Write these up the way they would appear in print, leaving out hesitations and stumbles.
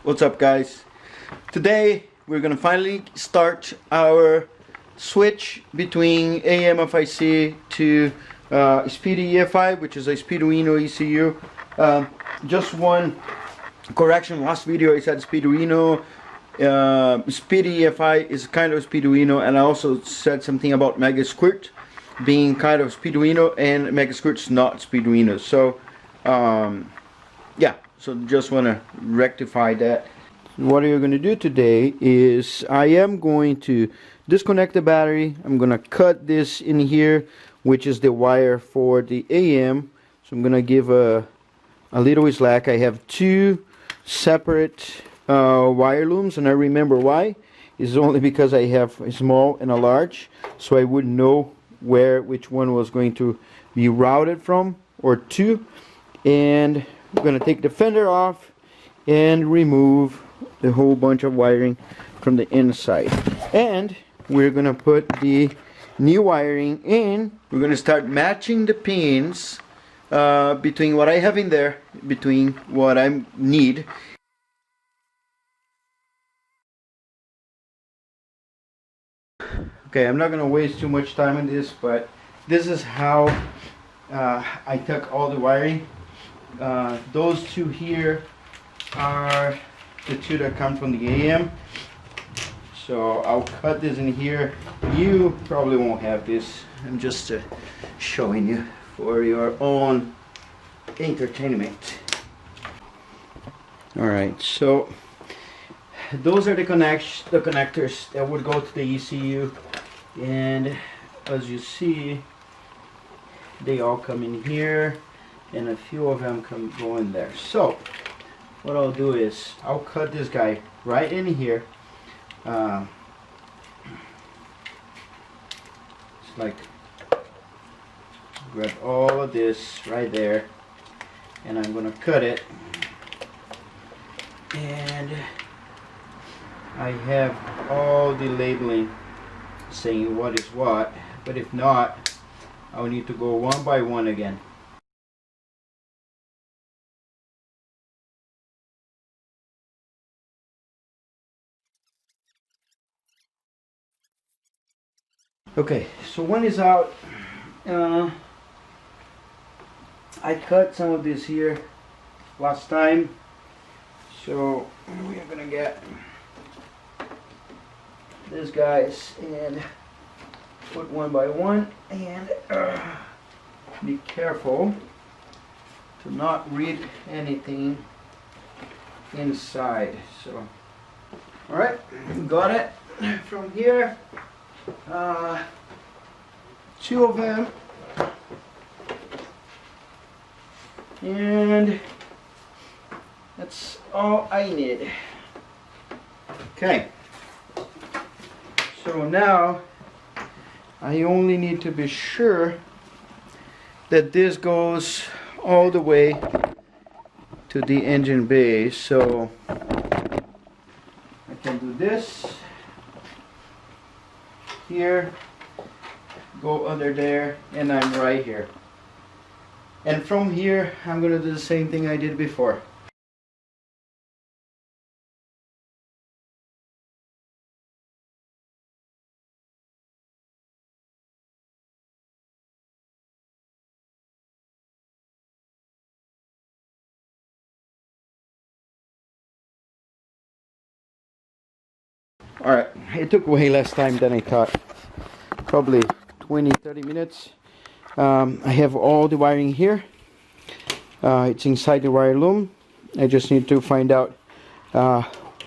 What's up, guys? Today we're gonna finally start our switch between AMFIC to SpeedyEFI, which is a Speeduino ECU. Just one correction: last video I said Speeduino. SpeedyEFI is kind of Speeduino, and I also said something about Mega Squirt being kind of Speeduino, and Mega Squirt's not Speeduino. So yeah. So just want to rectify that. What you're going to do today is I am going to disconnect the battery. I'm going to cut this in here, which is the wire for the AM. So I'm going to give a little slack. I have two separate wire looms, and I remember why. It's only because I have a small and a large, so I wouldn't know which one was going to be routed from or to. And I'm going to take the fender off and remove the whole bunch of wiring from the inside. And we're going to put the new wiring in. We're going to start matching the pins between what I have in there, between what I need. Okay, I'm not going to waste too much time on this, but this is how I took all the wiring. Those two here are the two that come from the AM. So I'll cut this in here. You probably won't have this. I'm just showing you for your own entertainment. Alright, so those are the connectors that would go to the ECU, and as you see, they all come in here, and a few of them go in there. So what I'll do is I'll cut this guy right in here. It's like grab all of this right there, and I'm gonna cut it, and I have all the labeling saying what is what, but if not, I'll need to go one by one again. Okay, so one is out. I cut some of this here last time, so we're gonna get these guys and put one by one, and be careful to not read anything inside. So alright, got it from here. Two of them, and that's all I need. Okay, so now I only need to be sure that this goes all the way to the engine bay. So I can do this here, go under there, and I'm right here. And from here I'm going to do the same thing I did before. Alright, it took way less time than I thought. Probably 20-30 minutes. I have all the wiring here. It's inside the wire loom. I just need to find out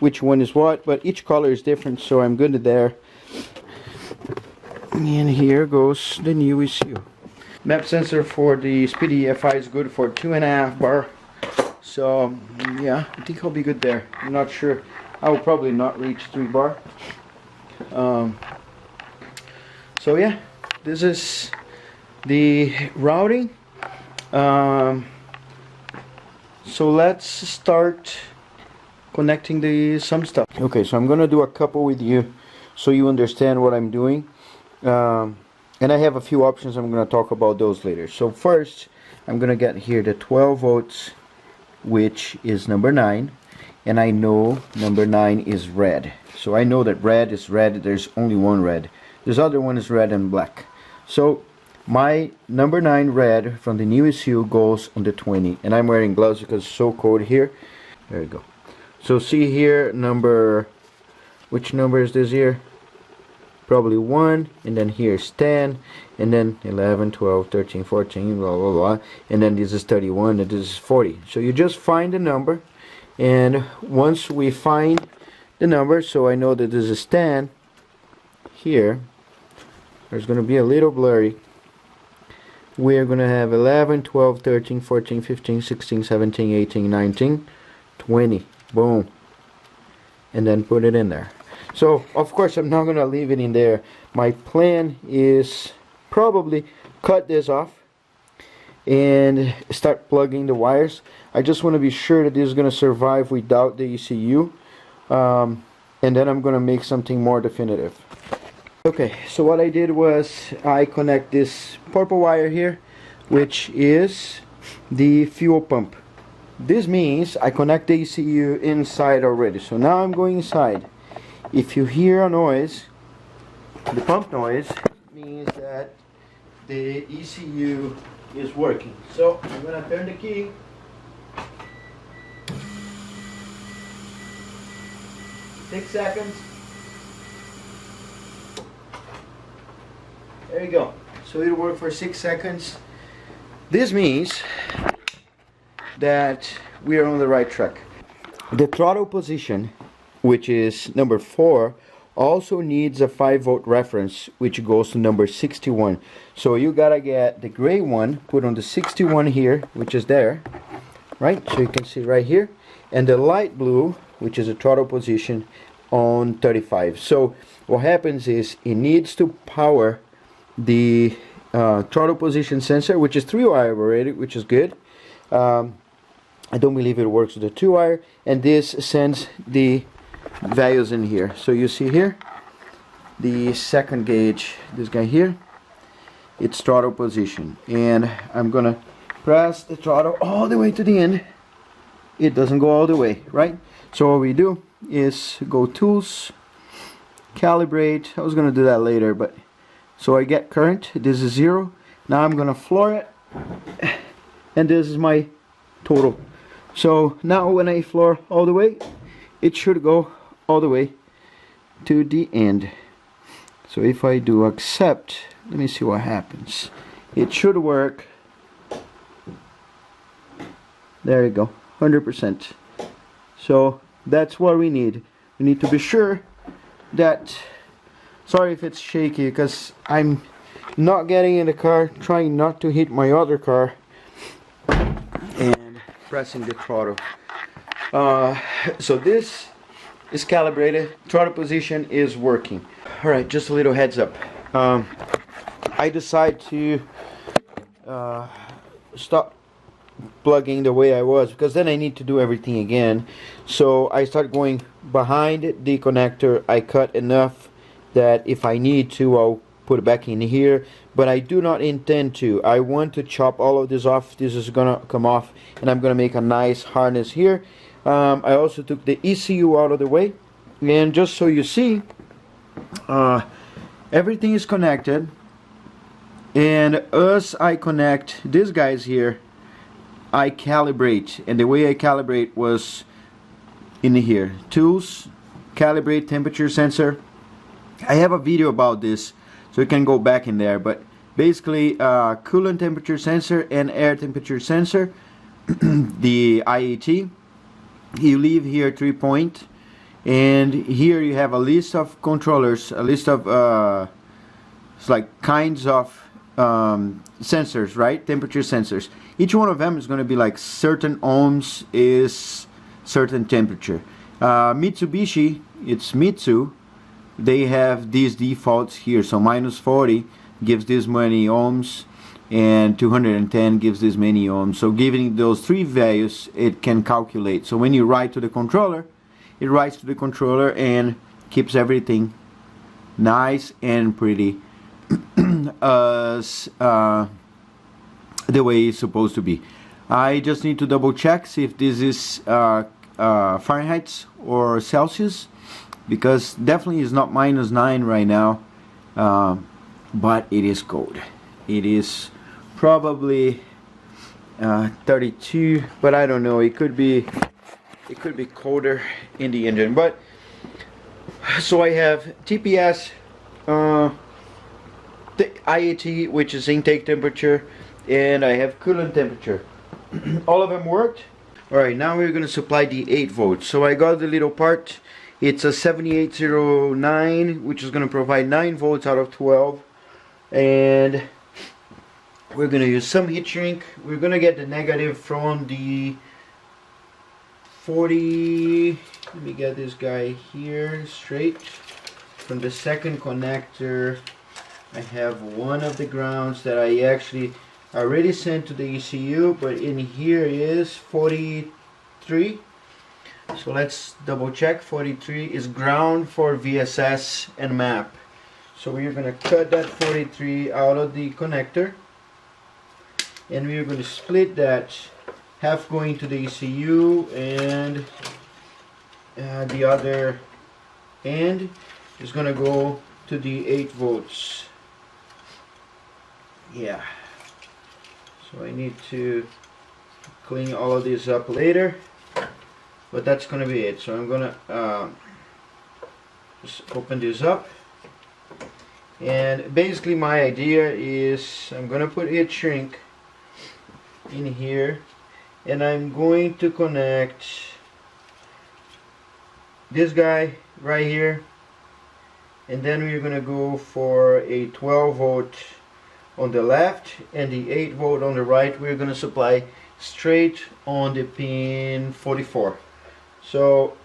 which one is what, but each color is different, so I'm good there. And here goes the new ECU. Map sensor for the SpeedyEFI is good for 2.5 bar. So yeah, I think I'll be good there. I'm not sure. I will probably not reach 3 bar. So yeah, this is the routing. So let's start connecting some stuff. Okay, so I'm gonna do a couple with you so you understand what I'm doing. And I have a few options. I'm gonna talk about those later. So first, I'm gonna get here the 12 volts, which is number 9, and I know number 9 is red. So I know that red is red. There's only one red. This other one is red and black. So my number 9 red from the new ECU goes on the 20, and I'm wearing gloves because it's so cold here. There you go. So see here, which number is this here? Probably 1, and then here's 10, and then 11, 12, 13, 14, blah blah blah, and then this is 31, and this is 40. So you just find the number, and once we find the number, so I know that this is 10 here, there's going to be a little blurry. We're going to have 11, 12, 13, 14, 15, 16, 17, 18, 19, 20. Boom. And then put it in there. So of course I'm not going to leave it in there. My plan is probably cut this off and start plugging the wires. I just want to be sure that this is going to survive without the ECU, and then I'm going to make something more definitive. Okay, so what I did was I connect this purple wire here, which is the fuel pump. This means I connect the ECU inside already. So now I'm going inside. If you hear a noise, the pump noise, means that the ECU is working. So I'm going to turn the key. Six seconds. There you go. So it'll work for 6 seconds. This means that we are on the right track. The throttle position, which is number 4, also needs a 5-volt reference, which goes to number 61. So you gotta get the gray one, put on the 61 here, which is there, right? So you can see right here, and the light blue, which is a throttle position, on 35. So what happens is it needs to power the throttle position sensor, which is 3-wire already, which is good. I don't believe it works with the 2-wire, and this sends the values in here. So you see here the second gauge, this guy here, it's throttle position, and I'm gonna press the throttle all the way to the end. It doesn't go all the way, right? So what we do is go tools, calibrate. I was gonna do that later, but so I get current. This is 0. Now I'm gonna floor it, and this is my total. So now when I floor all the way, it should go all the way to the end. So if I do accept, let me see what happens. It should work. There you go, 100%. So that's what we need. We need to be sure that, sorry if it's shaky, because I'm not getting in the car, trying not to hit my other car, and pressing the throttle. So this is calibrated, throttle position is working. Alright, just a little heads up. I decide to stop plugging the way I was, because then I need to do everything again. So I start going behind the connector. I cut enough that if I need to, I'll put it back in here, but I do not intend to. I want to chop all of this off. This is gonna come off, and I'm gonna make a nice harness here. I also took the ECU out of the way, and just so you see, everything is connected, and as I connect these guys here, I calibrate, and the way I calibrate was in here. Tools, calibrate temperature sensor. I have a video about this, so you can go back in there, but basically coolant temperature sensor and air temperature sensor, the IAT. You leave here 3-point, and here you have a list of controllers, a list of it's like kinds of sensors, right? Temperature sensors. Each one of them is going to be like certain ohms is certain temperature. Mitsubishi, it's Mitsu, they have these defaults here. So -40 gives this many ohms, and 210 gives this many ohms. So giving those 3 values, it can calculate. So when you write to the controller, it writes to the controller and keeps everything nice and pretty as the way it's supposed to be. I just need to double check, see if this is Fahrenheit or Celsius, because definitely is not -9 right now, but it is cold. It is probably 32, but I don't know. It could be colder in the engine. But so I have TPS, the IAT, which is intake temperature, and I have coolant temperature. All of them worked. Alright, now we're going to supply the 8 volts. So I got the little part. It's a 7809, which is going to provide 9 volts out of 12. And we're going to use some heat shrink. We're going to get the negative from the 40. Let me get this guy here straight. From the second connector, I have one of the grounds that I actually already sent to the ECU, but in here is 43. So let's double check. 43 is ground for VSS and map. So we're going to cut that 43 out of the connector, and we're going to split that, half going to the ECU and the other end is going to go to the 8 volts. Yeah. So I need to clean all of this up later, but that's going to be it. So I'm going to just open this up, and basically my idea is I'm going to put heat shrink in here, and I'm going to connect this guy right here, and then we're going to go for a 12 volt on the left and the 8 volt on the right. We're going to supply straight on the pin 44. So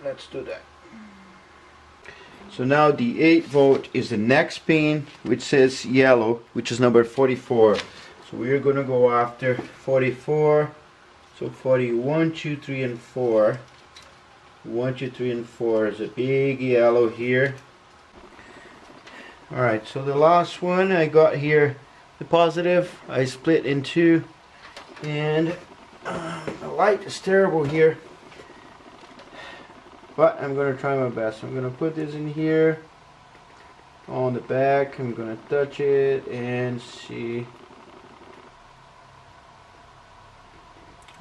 let's do that. So now the 8 volt is the next pin, which says yellow, which is number 44. So we're going to go after 44. So 41, 2, 3 and 4. 1, 2, 3 and 4 is a big yellow here. Alright, so the last one I got here, the positive, I split in two, and the light is terrible here, but I'm going to try my best. I'm going to put this in here on the back. I'm going to touch it and see.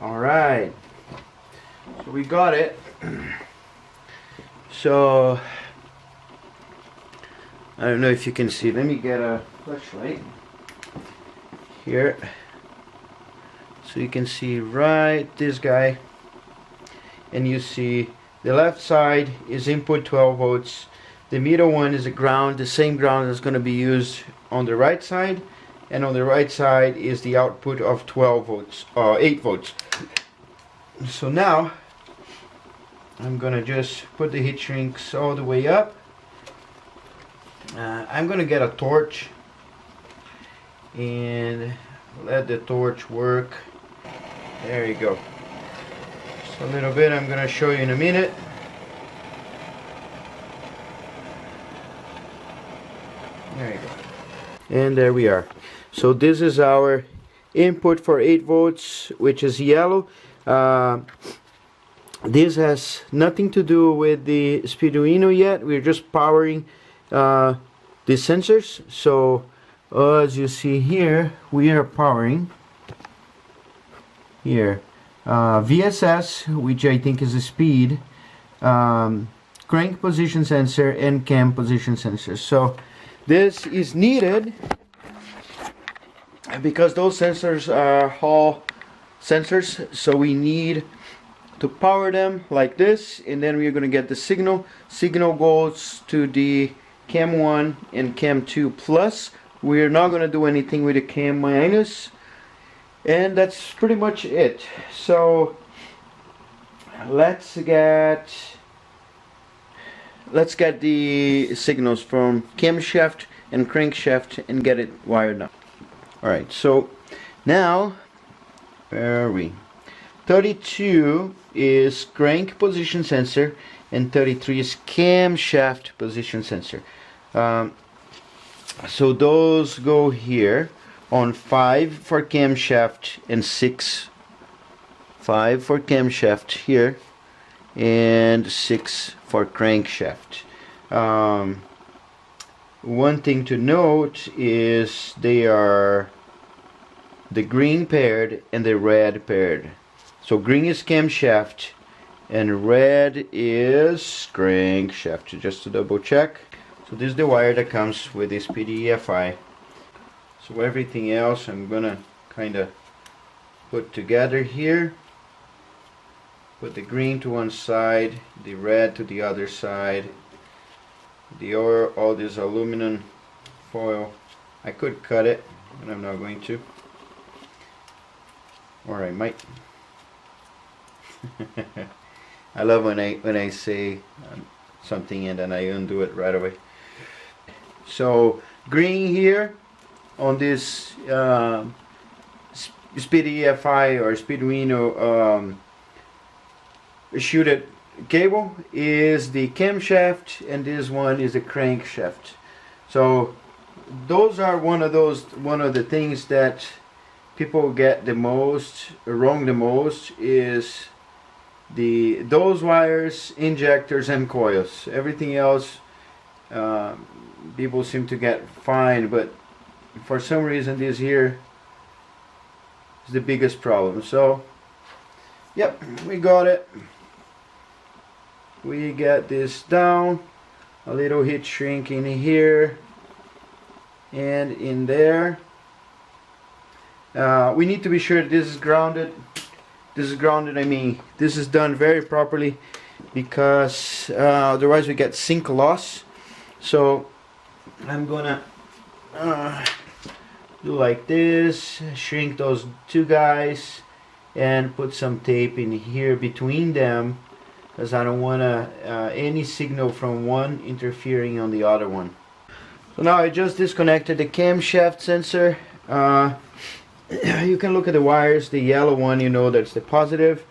Alright, so we got it. So I don't know if you can see. Let me get a flashlight here so you can see right this guy, and you see the left side is input 12 volts, the middle one is a ground, the same ground that's going to be used on the right side, and on the right side is the output of 12 volts, 8 volts. So now I'm gonna just put the heat shrinks all the way up. I'm gonna get a torch and let the torch work. There you go. Just a little bit. I'm gonna show you in a minute. There you go. And there we are. So this is our input for 8 volts, which is yellow. This has nothing to do with the Speeduino yet. We're just powering the sensors. So as you see here, we are powering here VSS, which I think is a speed, crank position sensor, and cam position sensor. So this is needed because those sensors are Hall sensors, so we need to power them like this, and then we're going to get the signal. Signal goes to the cam 1 and cam 2 plus. We're not going to do anything with the cam minus, and that's pretty much it. So let's get the signals from camshaft and crankshaft and get it wired up. Alright, so now where are we? 32 is crank position sensor and 33 is camshaft position sensor. So those go here on 5 for camshaft and 6 5 for camshaft here, and 6 for crankshaft. One thing to note is they are the green paired and the red paired. So green is camshaft and red is crankshaft, just to double check. So this is the wire that comes with this SpeedyEFI. So everything else I'm gonna kinda put together here. Put the green to one side, the red to the other side. All this aluminum foil, I could cut it, but I'm not going to. Or I might. I love when I say something and then I undo it right away. So green here on this SpeedyEFI or Speeduino shooted cable is the camshaft, and this one is the crankshaft. So those are one of the things that people get the most wrong is those wires, injectors and coils. Everything else people seem to get fine, but for some reason this here is the biggest problem. So yep, we got it. We get this down, a little heat shrink in here and in there. We need to be sure this is grounded. This is grounded, I mean this is done very properly, because otherwise we get sync loss. So I'm gonna do like this, shrink those two guys and put some tape in here between them, because I don't want any signal from one interfering on the other one. So now I just disconnected the camshaft sensor. You can look at the wires. The yellow one, you know that's the positive.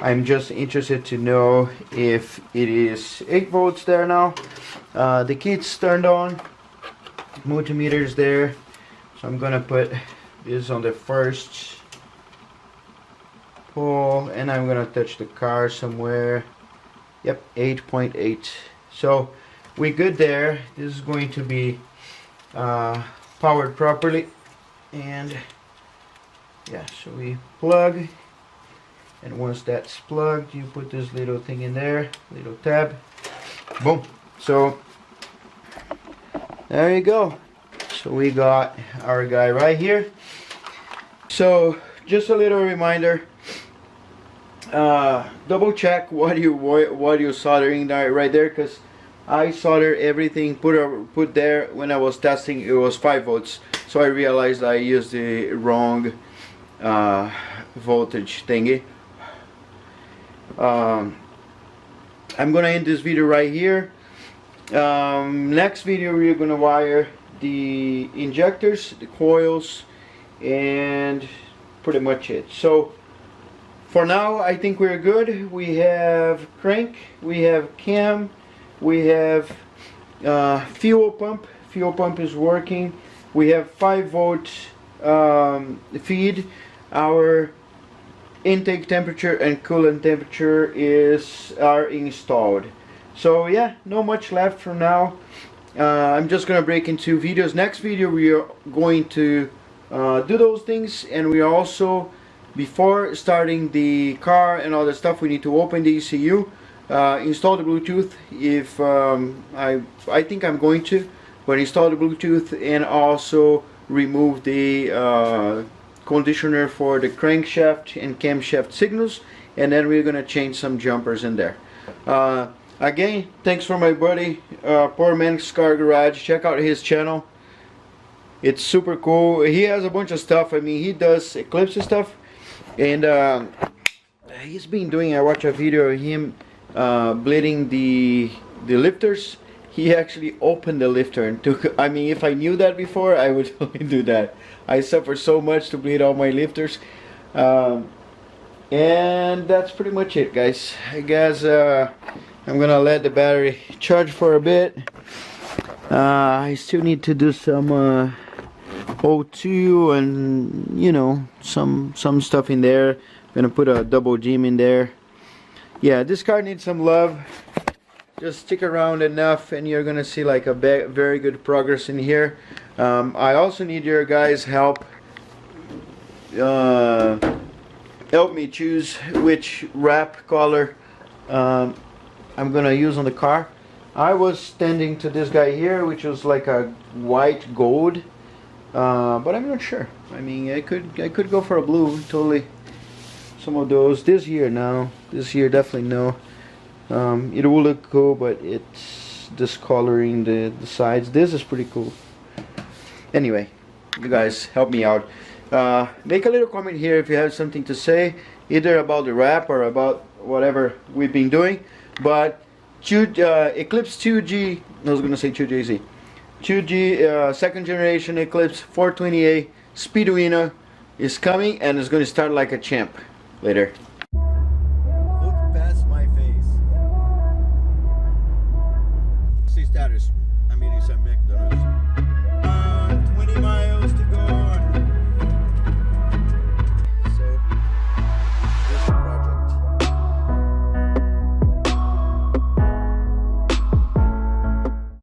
I'm just interested to know if it is 8 volts there now. The kit's turned on, multimeter's there, so I'm gonna put this on the first pole and I'm gonna touch the car somewhere. Yep, 8.8. So we're good there. This is going to be powered properly, and yeah, so we plug, and once that's plugged you put this little thing in there, little tab, boom. So there you go. So we got our guy right here. So just a little reminder, double check what you're soldering right there, because I soldered everything put there when I was testing. It was 5 volts, so I realized I used the wrong voltage thingy. I'm gonna end this video right here. Next video we're gonna wire the injectors, the coils, and pretty much it. So for now I think we're good. We have crank, we have cam, we have fuel pump. Fuel pump is working. We have 5 volt feed. Our intake temperature and coolant temperature are installed. So yeah, not much left for now. I'm just gonna break into videos. Next video we are going to do those things, and we are also, before starting the car and all that stuff, we need to open the ECU, install the Bluetooth if I think I'm going to, but install the Bluetooth and also remove the conditioner for the crankshaft and camshaft signals, and then we're gonna change some jumpers in there. Again, thanks for my buddy Poor Man's Car Garage. Check out his channel, it's super cool. He has a bunch of stuff. I mean, he does Eclipse stuff, and he's been doing, I watched a video of him bleeding the lifters. He actually opened the lifter and took, I mean, if I knew that before, I would totally do that. I suffer so much to bleed all my lifters. And that's pretty much it, guys. I guess I'm gonna let the battery charge for a bit. I still need to do some O2 and, you know, some stuff in there. Gonna put a double gem in there. Yeah, this car needs some love. Just stick around enough and you're gonna see like a very good progress in here. I also need your guys' help. Help me choose which wrap color I'm gonna use on the car. I was tending to this guy here, which was like a white gold, but I'm not sure. I mean, I could go for a blue, totally. Some of those this year now. This year definitely no. It will look cool, but it's discoloring the sides. This is pretty cool. Anyway, you guys help me out. Make a little comment here if you have something to say, either about the wrap or about whatever we've been doing. But Eclipse 2G, I was gonna say 2JZ. 2G second generation Eclipse 420A Speeduino is coming and it's gonna start like a champ later. Look past my face. See status. I'm eating some McDonald's.